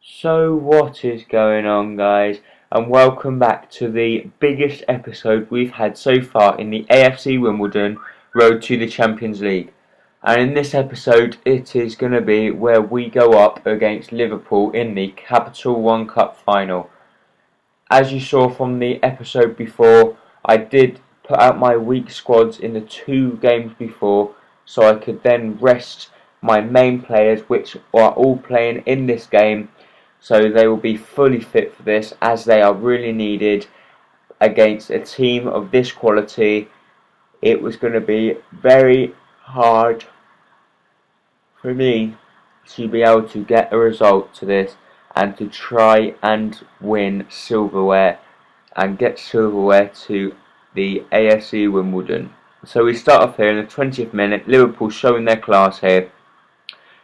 So what is going on, guys, and welcome back to the biggest episode we've had so far in the AFC Wimbledon Road to the Champions League. And in this episode it is going to be where we go up against Liverpool in the Capital One Cup final. As you saw from the episode before, I did put out my weak squads in the two games before so I could then rest my main players, which are all playing in this game, so they will be fully fit for this, as they are really needed against a team of this quality. It was going to be very hard for me to be able to get a result to this and to try and win silverware and get silverware to the AFC Wimbledon. So we start off here in the 20th minute. Liverpool showing their class here.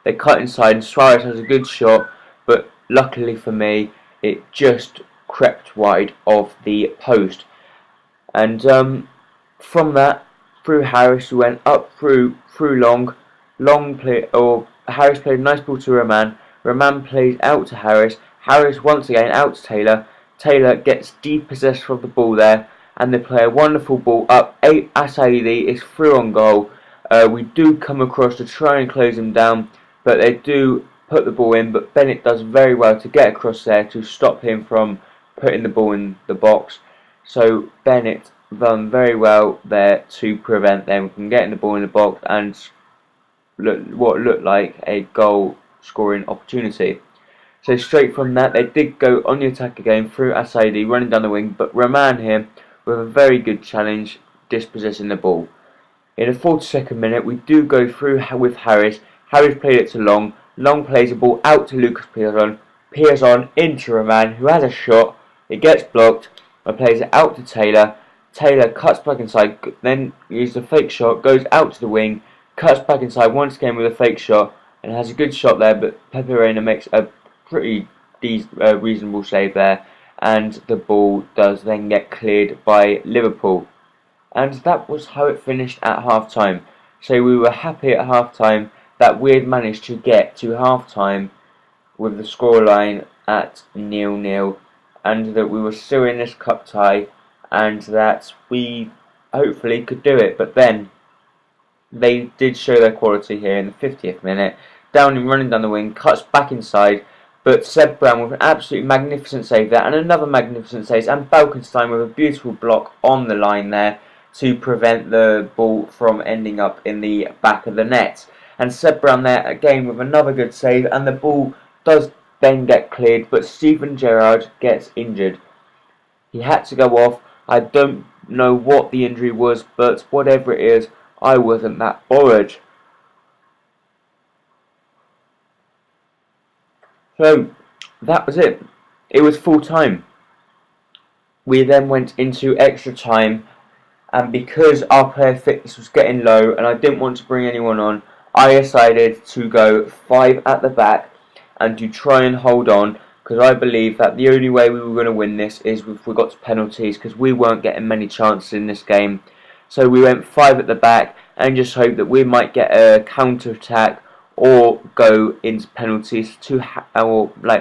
They cut inside and Suarez has a good shot, but luckily for me it just crept wide of the post. And from that, through Harris, we went up through long play, or Harris played a nice ball to Rahman. Rahman plays out to Harris. Harris once again out to Taylor. Taylor gets depossessed of the ball there, and they play a wonderful ball up. Asaidi is through on goal. We do come across to try and close him down, but they do put the ball in, but Bennett does very well to get across there to stop him from putting the ball in the box. So Bennett done very well there to prevent them from getting the ball in the box and what looked like a goal scoring opportunity. So straight from that, they did go on the attack again through Asaidi running down the wing, but Rahman here with a very good challenge dispossessing the ball. In the 42nd minute, we do go through with Harris. Harris played it to Long. Long plays the ball out to Lucas Piazon. Piazon into Rahman, who has a shot. It gets blocked. And plays it out to Taylor. Taylor cuts back inside, then uses a fake shot, goes out to the wing, cuts back inside once again with a fake shot, and has a good shot there, but Pepe Reina makes a pretty reasonable save there, and the ball does then get cleared by Liverpool. And that was how it finished at half time. So we were happy at half time that we had managed to get to half time with the scoreline at 0-0, and that we were still in this cup tie and that we hopefully could do it. But then they did show their quality here in the 50th minute. Downing running down the wing, cuts back inside, but Seb Brown with an absolutely magnificent save there, and another magnificent save, and Balkenstein with a beautiful block on the line there to prevent the ball from ending up in the back of the net. And Seb Brown there again with another good save, and the ball does then get cleared, but Steven Gerrard gets injured. He had to go off. I don't know what the injury was, but whatever it is, I wasn't that bothered. So that was it. It was full time. We then went into extra time, and because our player fitness was getting low and I didn't want to bring anyone on, I decided to go 5 at the back and to try and hold on, because I believe that the only way we were going to win this is if we got to penalties, because we weren't getting many chances in this game. So we went 5 at the back and just hoped that we might get a counter attack or go into penalties to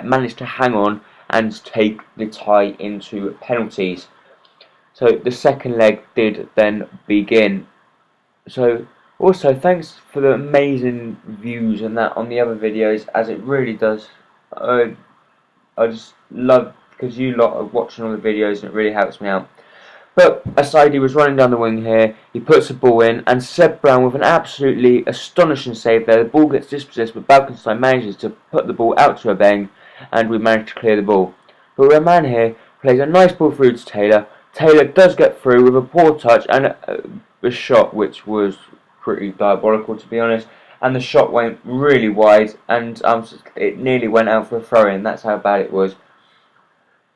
manage to hang on and take the tie into penalties. So the second leg did then begin. So also, thanks for the amazing views and that on the other videos, as it really does. I just love, because you lot are watching all the videos and it really helps me out. But Asaidi was running down the wing here. He puts the ball in, and Seb Brown with an absolutely astonishing save there. The ball gets dispossessed, but Balkenstein manages to put the ball out to a bang, and we managed to clear the ball. But Rahman here plays a nice ball through to Taylor. Taylor does get through with a poor touch and a shot which was pretty diabolical, to be honest, and the shot went really wide, and it nearly went out for a throw-in. That's how bad it was.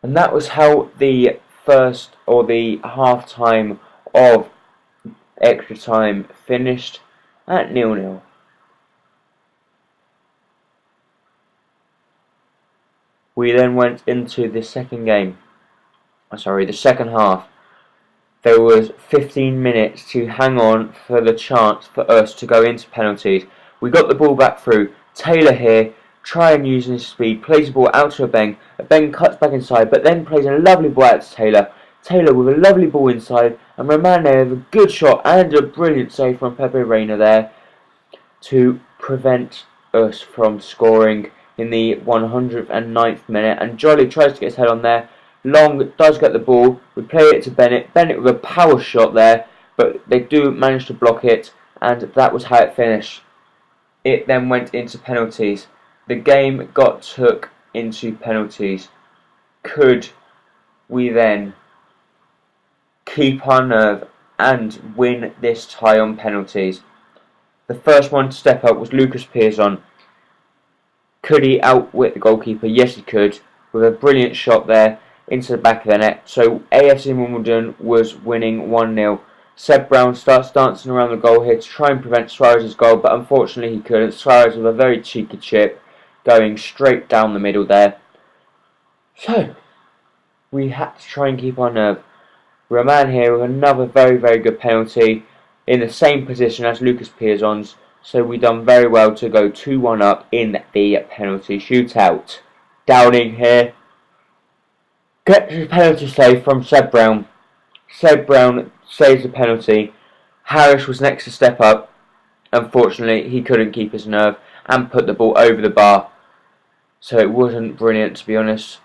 And that was how the first, or the half time of extra time, finished at 0-0. We then went into the second half. There was 15 minutes to hang on for the chance for us to go into penalties. We got the ball back through. Taylor here trying using his speed, plays the ball out to a Beng. A Beng cuts back inside, but then plays a lovely ball out to Taylor. Taylor with a lovely ball inside, and Romane with a good shot and a brilliant save from Pepe Reina there to prevent us from scoring in the 109th minute. And Jolly tries to get his head on there. Long does get the ball. We play it to Bennett. Bennett with a power shot there, but they do manage to block it, and that was how it finished. It then went into penalties. The game got took into penalties. Could we then keep our nerve and win this tie on penalties? The first one to step up was Lucas Piazon. Could he outwit the goalkeeper? Yes, he could, with a brilliant shot there into the back of the net. So AFC Wimbledon was winning 1-0. Seb Brown starts dancing around the goal here to try and prevent Suarez's goal, but unfortunately he couldn't. Suarez with a very cheeky chip going straight down the middle there. So we had to try and keep our nerve. Roman here with another very, very good penalty in the same position as Lucas Piazon's. So we done very well to go 2-1 up in the penalty shootout. Downing here gets a penalty save from Seb Brown. Seb Brown saves the penalty. Harris was next to step up. Unfortunately, he couldn't keep his nerve and put the ball over the bar. So it wasn't brilliant, to be honest.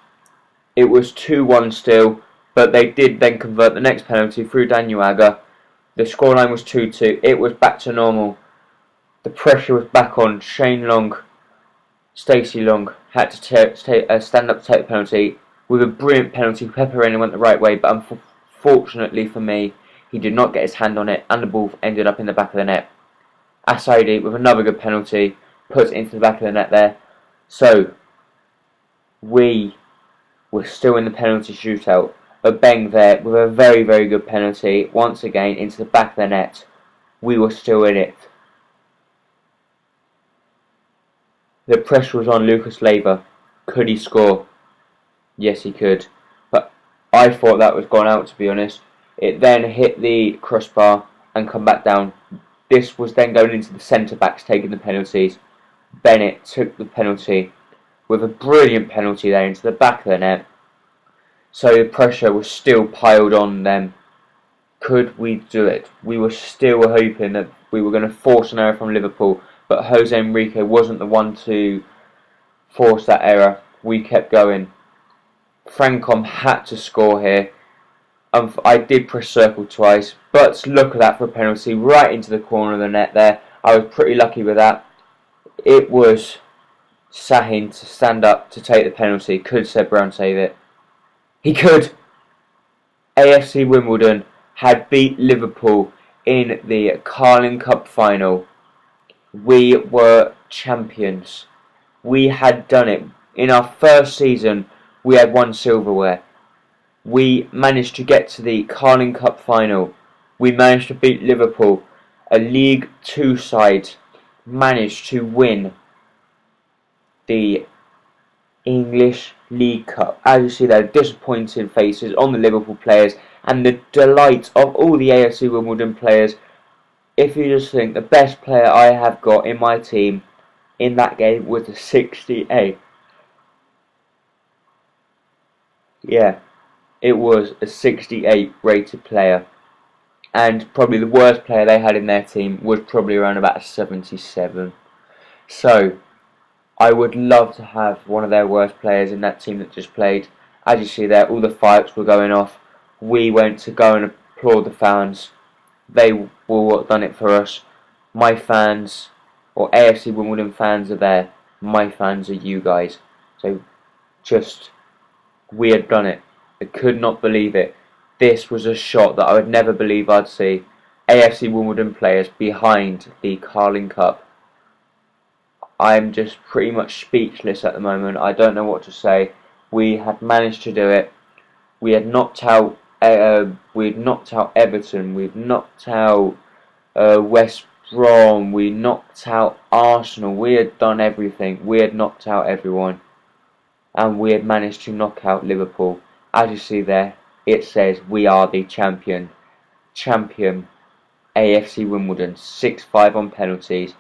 It was 2-1 still, but they did then convert the next penalty through Daniel Agger. The scoreline was 2-2. It was back to normal. The pressure was back on. Shane Long, Stacey Long had to stand up to take the penalty with a brilliant penalty. Pepe Reina went the right way, but unfortunately for me, he did not get his hand on it, and the ball ended up in the back of the net. Asaidi with another good penalty puts it into the back of the net there. So we were still in the penalty shootout. A Beng there with a very, very good penalty once again into the back of the net. We were still in it. The pressure was on Lucas Leiva. Could he score? Yes, he could. But I thought that was gone out, to be honest. It then hit the crossbar and come back down. This was then going into the centre-backs taking the penalties. Bennett took the penalty with a brilliant penalty there into the back of the net. So the pressure was still piled on them. Could we do it? We were still hoping that we were going to force an error from Liverpool, but Jose Enrique wasn't the one to force that error. We kept going. Frankom had to score here. I did press circle twice, but look at that for a penalty right into the corner of the net there. I was pretty lucky with that. It was Sahin to stand up to take the penalty. Could Seb Brown save it? He could. AFC Wimbledon had beat Liverpool in the Carling Cup final. We were champions. We had done it. In our first season, we had won silverware. We managed to get to the Carling Cup final. We managed to beat Liverpool. A League 2 side managed to win the English League Cup. As you see there, disappointed faces on the Liverpool players and the delight of all the AFC Wimbledon players. If you just think the best player I have got in my team in that game was a 68. Yeah, it was a 68 rated player. And probably the worst player they had in their team was probably around about a 77. So I would love to have one of their worst players in that team that just played. As you see there, all the fights were going off. We went to go and applaud the fans. They were what done it for us. My fans, or AFC Wimbledon fans, are there. My fans are you guys. So we had done it. I could not believe it. This was a shot that I would never believe I'd see. AFC Wimbledon players behind the Carling Cup. I'm just pretty much speechless at the moment. I don't know what to say. We had managed to do it. We had knocked out. We'd knocked out Everton. We'd knocked out West Brom. We knocked out Arsenal. We had done everything. We had knocked out everyone, and we had managed to knock out Liverpool. As you see there, it says we are the champion. Champion AFC Wimbledon. 6-5 on penalties.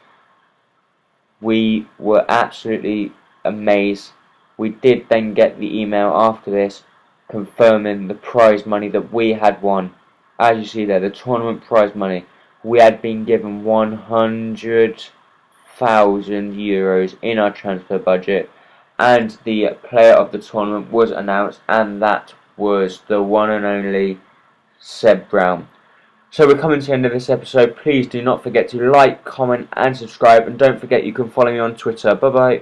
We were absolutely amaze. We did then get the email after this confirming the prize money that we had won. As you see there, the tournament prize money. We had been given €100,000 in our transfer budget, and the player of the tournament was announced, and that was the one and only Seb Brown. So we're coming to the end of this episode. Please do not forget to like, comment and subscribe, and don't forget you can follow me on Twitter. Bye bye.